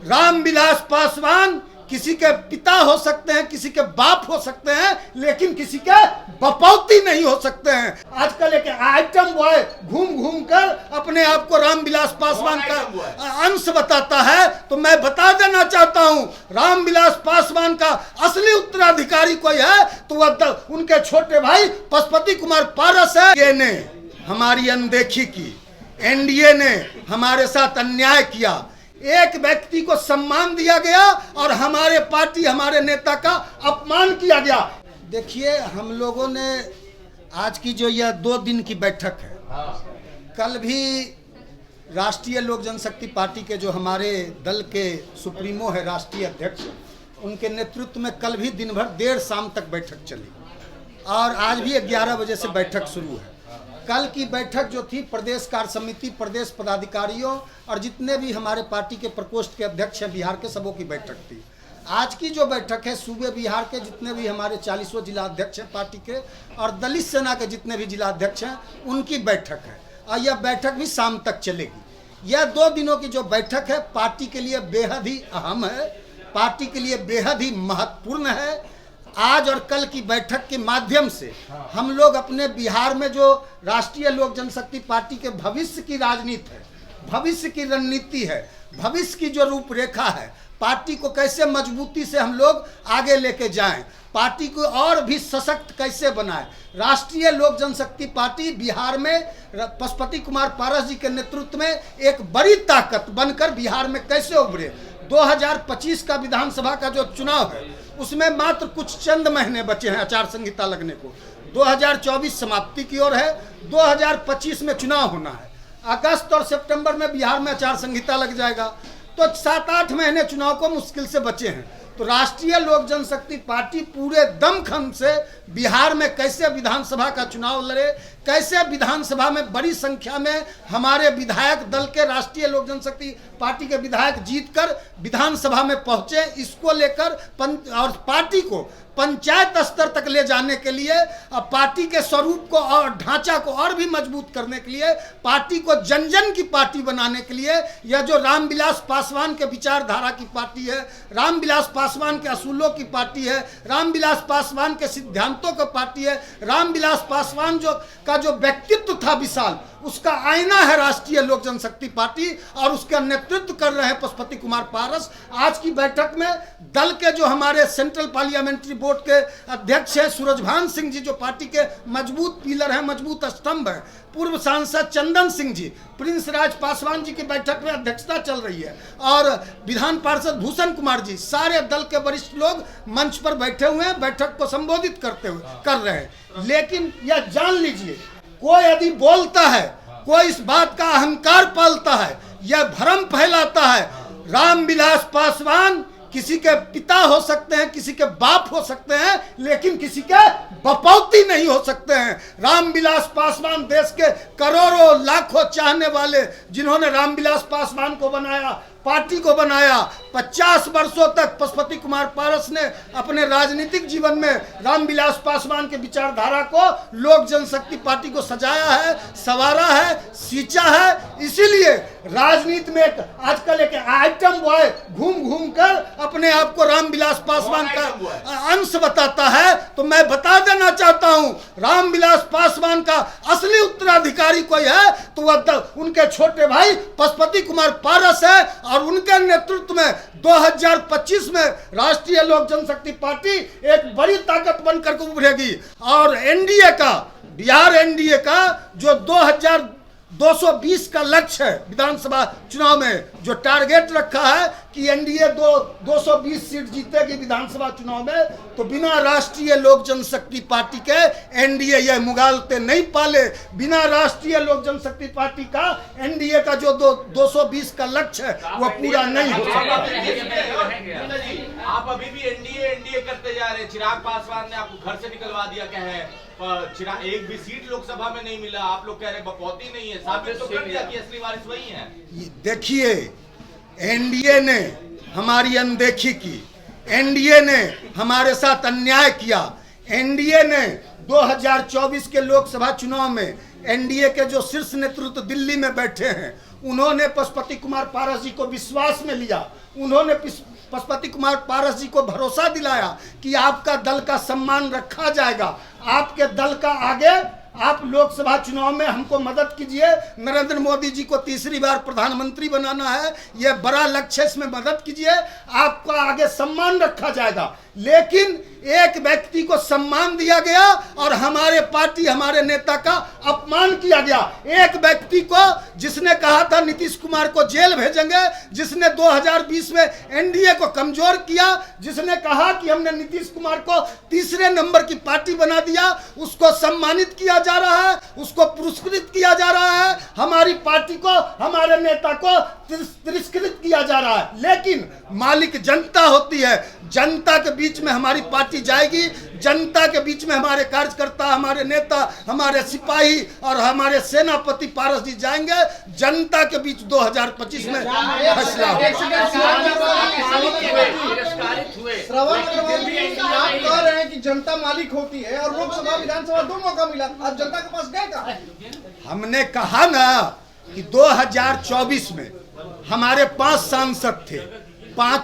रामविलास पासवान किसी के पिता हो सकते हैं, किसी के बाप हो सकते हैं, लेकिन किसी के बपौती नहीं हो सकते हैं। आजकल एक आइटम बॉय घूम घूम कर अपने आप को रामविलास पासवान का अंश बताता है। तो मैं बता देना चाहता हूं, रामविलास पासवान का असली उत्तराधिकारी कोई है तो वह उनके छोटे भाई पशुपति कुमार पारस है। ये ने हमारी अनदेखी की, एनडीए ने हमारे साथ अन्याय किया, एक व्यक्ति को सम्मान दिया गया और हमारे पार्टी, हमारे नेता का अपमान किया गया। देखिए, हम लोगों ने आज की जो यह 2 दिन की बैठक है, कल भी राष्ट्रीय लोक जनशक्ति पार्टी के जो हमारे दल के सुप्रीमो है, राष्ट्रीय अध्यक्ष, उनके नेतृत्व में कल भी दिन भर देर शाम तक बैठक चली और आज भी 11 बजे से बैठक शुरू है। कल की बैठक जो थी, प्रदेश कार्य समिति, प्रदेश पदाधिकारियों और जितने भी हमारे पार्टी के प्रकोष्ठ के अध्यक्ष हैं बिहार के, सबों की बैठक थी। आज की जो बैठक है, सूबे बिहार के जितने भी हमारे 40 जिला अध्यक्ष हैं पार्टी के और दलित सेना के जितने भी जिला अध्यक्ष हैं, उनकी बैठक है और यह बैठक भी शाम तक चलेगी। यह 2 दिनों की जो बैठक है पार्टी के लिए बेहद ही अहम है, पार्टी के लिए बेहद ही महत्वपूर्ण है। आज और कल की बैठक के माध्यम से हम लोग अपने बिहार में जो राष्ट्रीय लोक जनशक्ति पार्टी के भविष्य की राजनीति है, भविष्य की रणनीति है, भविष्य की जो रूपरेखा है, पार्टी को कैसे मजबूती से हम लोग आगे लेके जाएं, पार्टी को और भी सशक्त कैसे बनाएं। राष्ट्रीय लोक जनशक्ति पार्टी बिहार में पशुपति कुमार पारस जी के नेतृत्व में एक बड़ी ताकत बनकर बिहार में कैसे उभरे। 2025 का विधानसभा का जो चुनाव है उसमें मात्र कुछ चंद महीने बचे हैं आचार संहिता लगने को। 2024 समाप्ति की ओर है, 2025 में चुनाव होना है। अगस्त और सितंबर में बिहार में आचार संहिता लग जाएगा, तो 7-8 महीने चुनाव को मुश्किल से बचे हैं। तो राष्ट्रीय लोक जनशक्ति पार्टी पूरे दमखम से बिहार में कैसे विधानसभा का चुनाव लड़े, कैसे विधानसभा में बड़ी संख्या में हमारे विधायक दल के, राष्ट्रीय लोक जनशक्ति पार्टी के विधायक जीतकर विधानसभा में पहुंचे, इसको लेकर और पार्टी को पंचायत स्तर तक ले जाने के लिए, पार्टी के स्वरूप को और ढांचा को और भी मजबूत करने के लिए, पार्टी को जन जन की पार्टी बनाने के लिए, यह जो रामविलास पासवान के विचारधारा की पार्टी है, रामविलास पासवान के असूलों की पार्टी है, रामविलास पासवान के सिद्धांतों की पार्टी है, रामविलास पासवान जो व्यक्तित्व था विशाल, उसका आईना है राष्ट्रीय लोक जनशक्ति पार्टी और उसका नेतृत्व कर रहे हैं पशुपति कुमार पारस। आज की बैठक में दल के जो हमारे सेंट्रल पार्लियामेंट्री बोर्ड के अध्यक्ष हैं सूरजभान सिंह जी, जो पार्टी के मजबूत पिलर हैं, मजबूत स्तंभ हैं, पूर्व सांसद चंदन सिंह जी, प्रिंस राज पासवान जी की बैठक में अध्यक्षता चल रही है और विधान पार्षद भूषण कुमार जी, सारे दल के वरिष्ठ लोग मंच पर बैठे हुए हैं, बैठक को संबोधित कर रहे हैं। लेकिन यह जान लीजिए, कोई यदि बोलता है, कोई इस बात का अहंकार पालता है, यह भ्रम फैलाता है, रामविलास पासवान किसी के पिता हो सकते हैं, किसी के बाप हो सकते हैं, लेकिन किसी के बपौती नहीं हो सकते हैं। रामविलास पासवान देश के करोड़ों लाखों चाहने वाले, जिन्होंने रामविलास पासवान को बनाया, पार्टी को बनाया, 50 वर्षों तक पशुपति कुमार पारस ने अपने राजनीतिक जीवन में रामविलास पासवान के विचारधारा को, लोक जनशक्ति पार्टी को सजाया है, संवारा है, सींचा है। इसीलिए राजनीति में आजकल एक आइटम बॉय घूम घूम कर अपने आप को रामविलास पासवान का अंश बताता है। तो मैं बता देना चाहता हूं, रामविलास पासवान का असली उत्तराधिकारी कोई है तो वह उनके छोटे भाई पशुपति कुमार पारस है और उनके नेतृत्व में 2025 में राष्ट्रीय लोक जनशक्ति पार्टी एक बड़ी ताकत बनकर उभरेगी। और एनडीए का, बिहार एनडीए का जो 2220 का लक्ष्य है विधानसभा चुनाव में, जो टारगेट रखा है कि एनडीए 220 सीट जीतेगी विधानसभा चुनाव में, तो बिना राष्ट्रीय लोक जनशक्ति पार्टी के एनडीए यह मुगालते नहीं पाले। बिना राष्ट्रीय लोक जनशक्ति पार्टी का एनडीए का जो 220 का लक्ष्य है वह पूरा नहीं हो सकता। आप अभी भी एनडीए करते जा रहे हैं। चिराग पासवान ने आपको घर से निकलवा दिया, क्या है, चिराग एक भी सीट लोकसभा में नहीं मिला, आप लोग कह रहे बपौती नहीं है, साबित तो कर दिया कि असली वारिस वही है। देखिए, एनडीए ने हमारी अनदेखी की, एनडीए ने हमारे साथ अन्याय किया, एनडीए ने 2024 के लोकसभा चुनाव में एनडीए के जो शीर्ष नेतृत्व दिल्ली में बैठे हैं, उन्होंने पशुपति कुमार पारस जी को विश्वास में लिया। उन्होंने पशुपति कुमार पारस जी को भरोसा दिलाया कि आपका दल का सम्मान रखा जाएगा, आपके दल का आगे आप लोकसभा चुनाव में हमको मदद कीजिए, नरेंद्र मोदी जी को तीसरी बार प्रधानमंत्री बनाना है, यह बड़ा लक्ष्य, इसमें मदद कीजिए, आपका आगे सम्मान रखा जाएगा। लेकिन एक व्यक्ति को सम्मान दिया गया और हमारे पार्टी, हमारे नेता का अपमान किया गया। एक व्यक्ति को जिसने कहा था नीतीश कुमार को जेल भेजेंगे, जिसने 2020 में एनडीए को कमजोर किया, जिसने कहा कि हमने नीतीश कुमार को तीसरे नंबर की पार्टी बना दिया, उसको सम्मानित किया जा रहा है, उसको पुरस्कृत किया जा रहा है, हमारी पार्टी को, हमारे नेता को तिरस्कृत किया जा रहा है। लेकिन मालिक जनता होती है, जनता के बीच में हमारी पार्टी जाएगी, जनता के बीच में हमारे कार्यकर्ता, हमारे नेता, हमारे सिपाही और हमारे सेनापति पारस जी जाएंगे, जनता के बीच 2025 में फैसला होगा। आप कह रहे हैं कि जनता मालिक होती है और लोकसभा विधानसभा दोनों का मिला, अब जनता के पास गए कहाँ? हमने कहा ना कि 2024 में हमारे 5 सांसद थे, 5